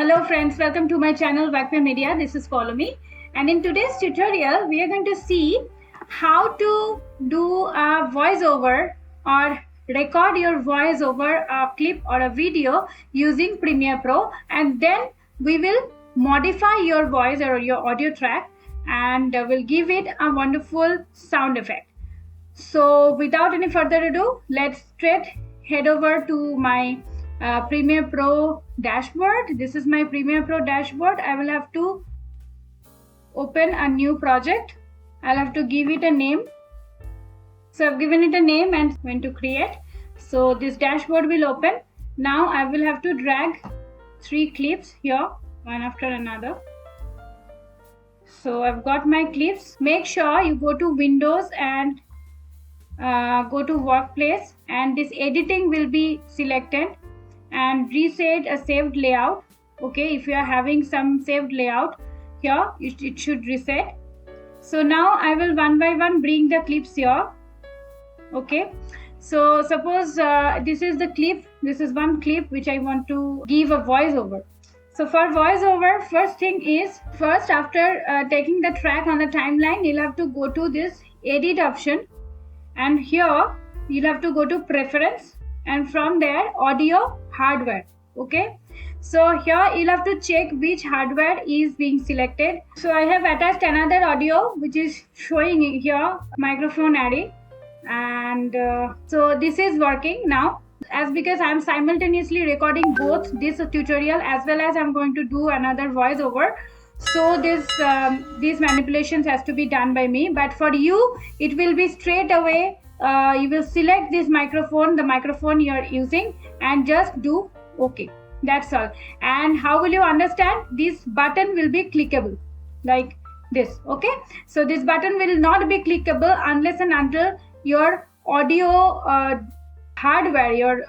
Hello friends, welcome to my channel VAGPE Media. This is Follow Me, and in today's tutorial we are going to see how to do a voiceover or record your voice over a clip or a video using Premiere Pro, and then we will modify your voice or your audio track and will give it a wonderful sound effect. So without any further ado, let's straight head over to my Premiere Pro dashboard. This is my Premiere Pro dashboard. I will have to open a new project. I'll have to give it a name. So I've given it a name and when to create. So this dashboard will open. Now I will have to drag 3 clips here, one after another. So I've got my clips. Make sure you go to Windows and go to Workplace, and this editing will be selected and reset a saved layout. Okay, if you are having some saved layout here, it should reset. So now I will one by one bring the clips here. Okay, so suppose this is the clip, this is one clip which I want to give a voiceover. So for voiceover, first thing is, after taking the track on the timeline, you'll have to go to this edit option, and here you'll have to go to preference, and from there audio hardware. Okay, so here you'll have to check which hardware is being selected. So I have attached another audio which is showing here microphone array, and so this is working now, as because I'm simultaneously recording both this tutorial as well as I'm going to do another voiceover. So this these manipulations has to be done by me, but for you it will be straight away. You will select this microphone, the microphone you are using, and just do OK. That's all. And how will you understand? This button will be clickable like this. Okay, so this button will not be clickable unless and until your audio hardware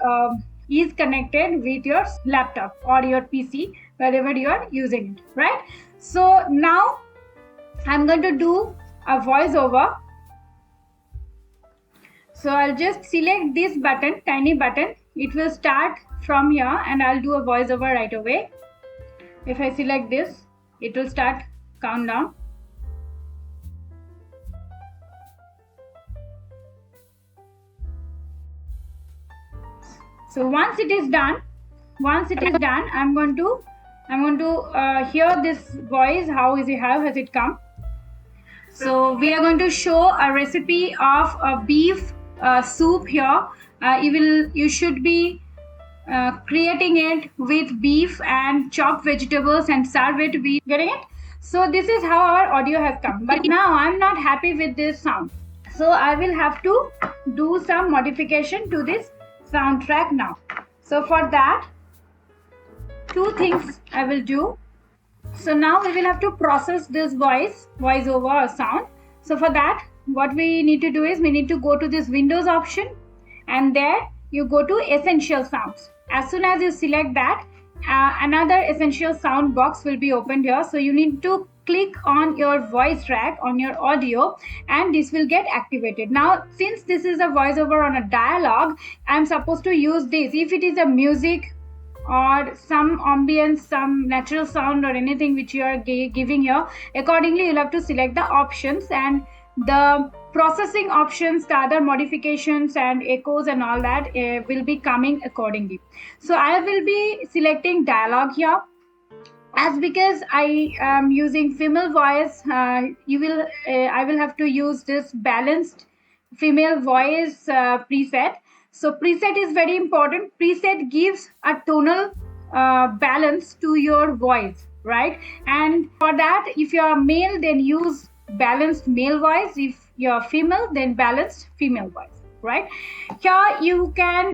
is connected with your laptop or your PC, wherever you are using it, right? So now I'm going to do a voiceover. So I'll just select this button, tiny button. It will start from here and I'll do a voiceover right away. If I select this, it will start countdown. So once it is done, I'm going to hear this voice. How has it come? So we are going to show a recipe of a beef soup here. You should be creating it with beef and chopped vegetables and serve it with, getting it? So this is how our audio has come. But now I'm not happy with this sound. So I will have to do some modification to this soundtrack now. So for that, 2 things I will do. So now we will have to process this voiceover or sound. So for that, what we need to do is we need to go to this Windows option, and there you go to Essential Sounds. As soon as you select that, another Essential Sound box will be opened here. So you need to click on your voice track on your audio, and this will get activated. Now since this is a voiceover on a dialogue, I'm supposed to use this. If it is a music or some ambience, some natural sound or anything which you are giving here, accordingly you'll have to select the options, and the processing options, the other modifications and echoes and all that will be coming accordingly. So I will be selecting dialogue here, as because I am using female voice. I will have to use this balanced female voice preset. So preset is very important. Preset gives a tonal balance to your voice, right? And for that, if you are male, then use balanced male voice. If you are female, then balanced female voice, right? Here you can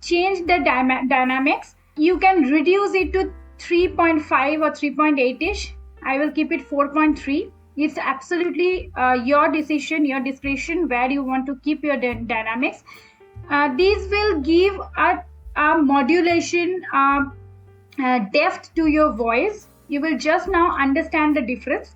change the dynamics. You can reduce it to 3.5 or 3.8ish. I will keep it 4.3. It's absolutely your decision, your discretion, where you want to keep your dynamics. These will give a modulation depth to your voice. You will just now understand the difference.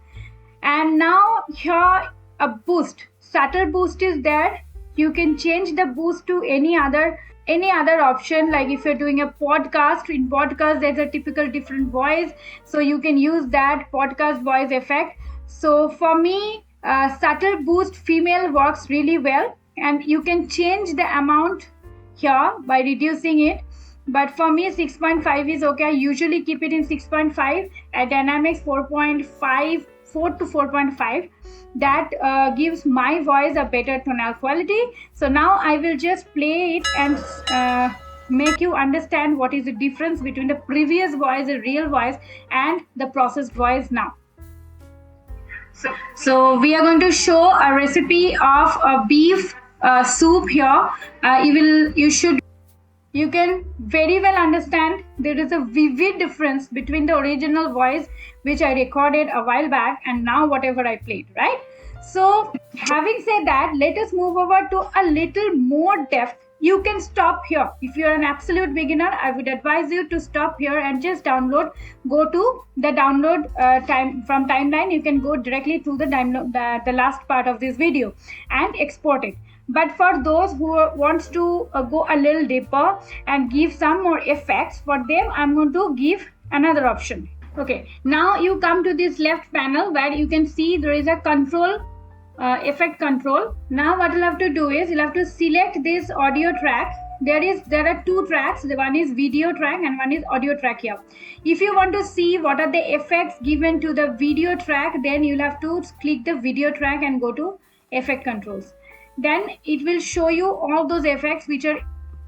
And now here a boost, subtle boost is there. You can change the boost to any other any other option, like if you're doing a podcast, in podcast there's a typical different voice, so you can use that podcast voice effect. So for me, subtle boost female works really well, and you can change the amount here by reducing it, but for me 6.5 is okay. I usually keep it in 6.5. At dynamics 4.5, 4 to 4.5, that gives my voice a better tonal quality. So now I will just play it and make you understand what is the difference between the previous voice, the real voice, and the processed voice now. So we are going to show a recipe of a beef soup here. You can very well understand there is a vivid difference between the original voice which I recorded a while back and now whatever I played, right? So having said that, let us move over to a little more depth. You can stop here. If you're an absolute beginner, I would advise you to stop here and just download. Go to the download from timeline. You can go directly to the download, the last part of this video, and export it. But for those who wants to go a little deeper and give some more effects, for them I'm going to give another option. Okay, now you come to this left panel where you can see there is a control, effect control. Now what you'll have to do is you'll have to select this audio track. There are two tracks. The one is video track and one is audio track here. If you want to see what are the effects given to the video track, then you'll have to click the video track and go to effect controls. Then it will show you all those effects which are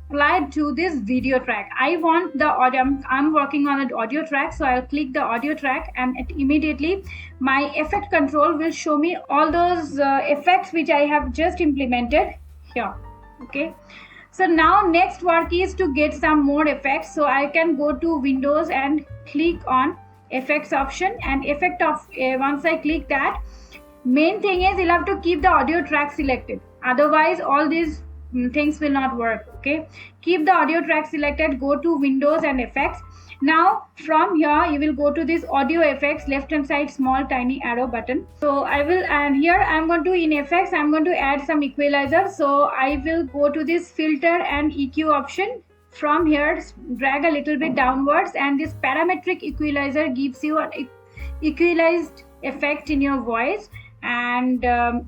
applied to this video track. I want the audio, I'm working on an audio track, so I'll click the audio track and immediately my effect control will show me all those effects which I have just implemented here. Okay, so now next work is to get some more effects. So I can go to Windows and click on effects option, and effect of once I click that, main thing is you'll have to keep the audio track selected, otherwise all these things will not work. Okay, keep the audio track selected, go to Windows and effects. Now from here you will go to this audio effects, left hand side small tiny arrow button. So I will, and here I'm going to, in effects I'm going to add some equalizer. So I will go to this filter and EQ option. From here drag a little bit downwards, and this parametric equalizer gives you an equalized effect in your voice. And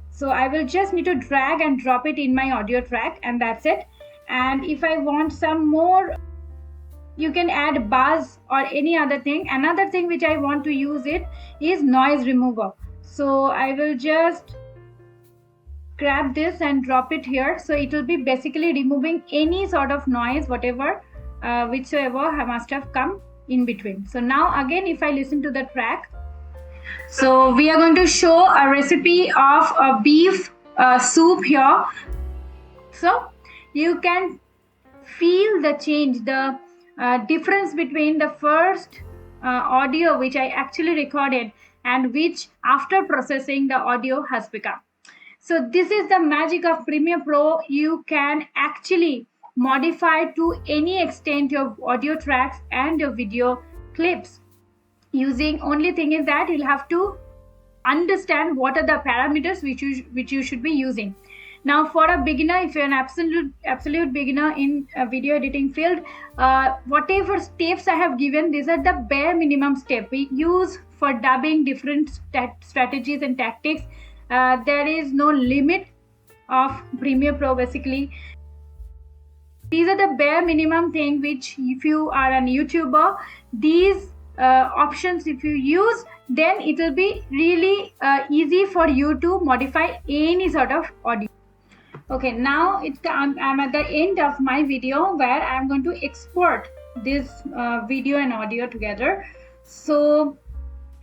so I will just need to drag and drop it in my audio track, and that's it. And if I want some more, you can add buzz or any other thing. Another thing which I want to use it is noise remover. So I will just grab this and drop it here. So it will be basically removing any sort of noise, whatever whichsoever must have come in between. So now again, if I listen to the track, so we are going to show a recipe of a beef soup here. So you can feel the change, the difference between the first audio which I actually recorded and which after processing the audio has become. So this is the magic of Premiere Pro. You can actually modify to any extent your audio tracks and your video clips. Using, only thing is that you'll have to understand what are the parameters which you should be using. Now for a beginner, if you're an absolute beginner in a video editing field, whatever steps I have given, these are the bare minimum step we use for dubbing different strategies and tactics. There is no limit of Premiere Pro basically. These are the bare minimum thing which, if you are a YouTuber, these options if you use, then it will be really easy for you to modify any sort of audio. Okay, now I'm at the end of my video where I'm going to export this video and audio together. So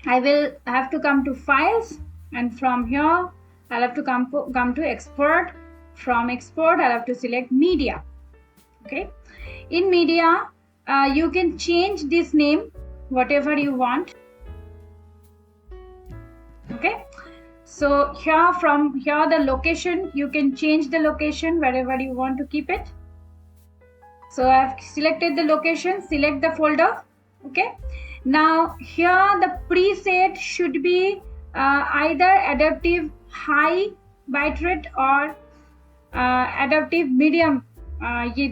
I will have to come to files, and from here I'll have to come to export. From export I'll have to select media. Okay, in media you can change this name whatever you want. Okay, so here, from here, the location, you can change the location wherever you want to keep it. So I have selected the location, select the folder. Okay, now here the preset should be either adaptive high bitrate or adaptive medium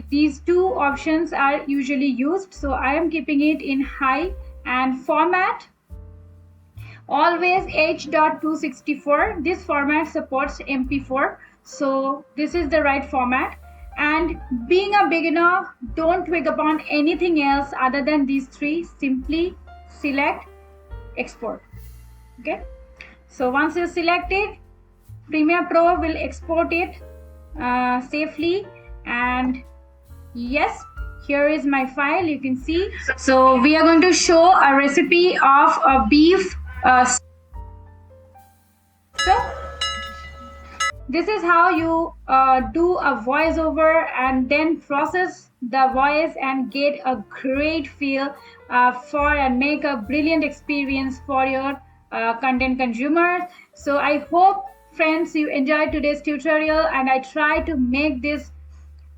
these two options are usually used. So I am keeping it in high, and format always H.264. This format supports MP4, so this is the right format. And being a beginner, don't click upon anything else other than these three. Simply select export. Okay, so once you select it, Premiere Pro will export it safely. And yes, here is my file, you can see. So we are going to show a recipe of a beef this is how you do a voiceover and then process the voice and get a great feel for and make a brilliant experience for your content consumers. So I hope, friends, you enjoyed today's tutorial, and I try to make this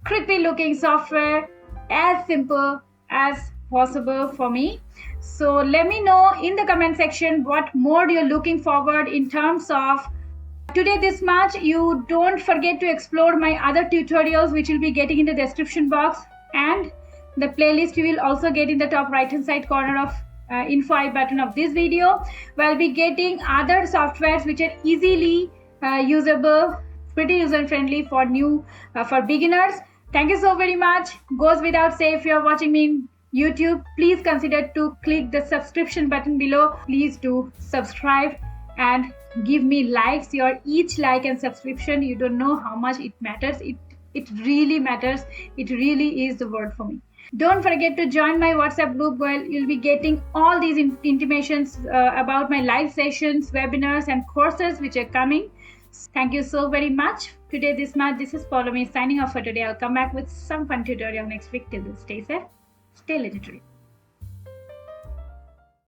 creepy looking software as simple as possible for me. So let me know in the comment section what more you're looking forward in terms of today this much. You don't forget to explore my other tutorials, which will be getting in the description box, and the playlist you will also get in the top right hand side corner of info I button of this video. We'll be getting other softwares which are easily usable, pretty user friendly for new for beginners. Thank you so very much. Goes without say, if you're watching me in YouTube, please consider to click the subscription button below. Please do subscribe and give me likes. Your each like and subscription, you don't know how much it matters. It really matters. It really is the word for me. Don't forget to join my WhatsApp group where you'll be getting all these intimations about my live sessions, webinars, and courses which are coming. Thank you so very much. Today this much. This is Paulomi signing off for today. I'll come back with some fun tutorial next week. Till then, stay safe, stay literary.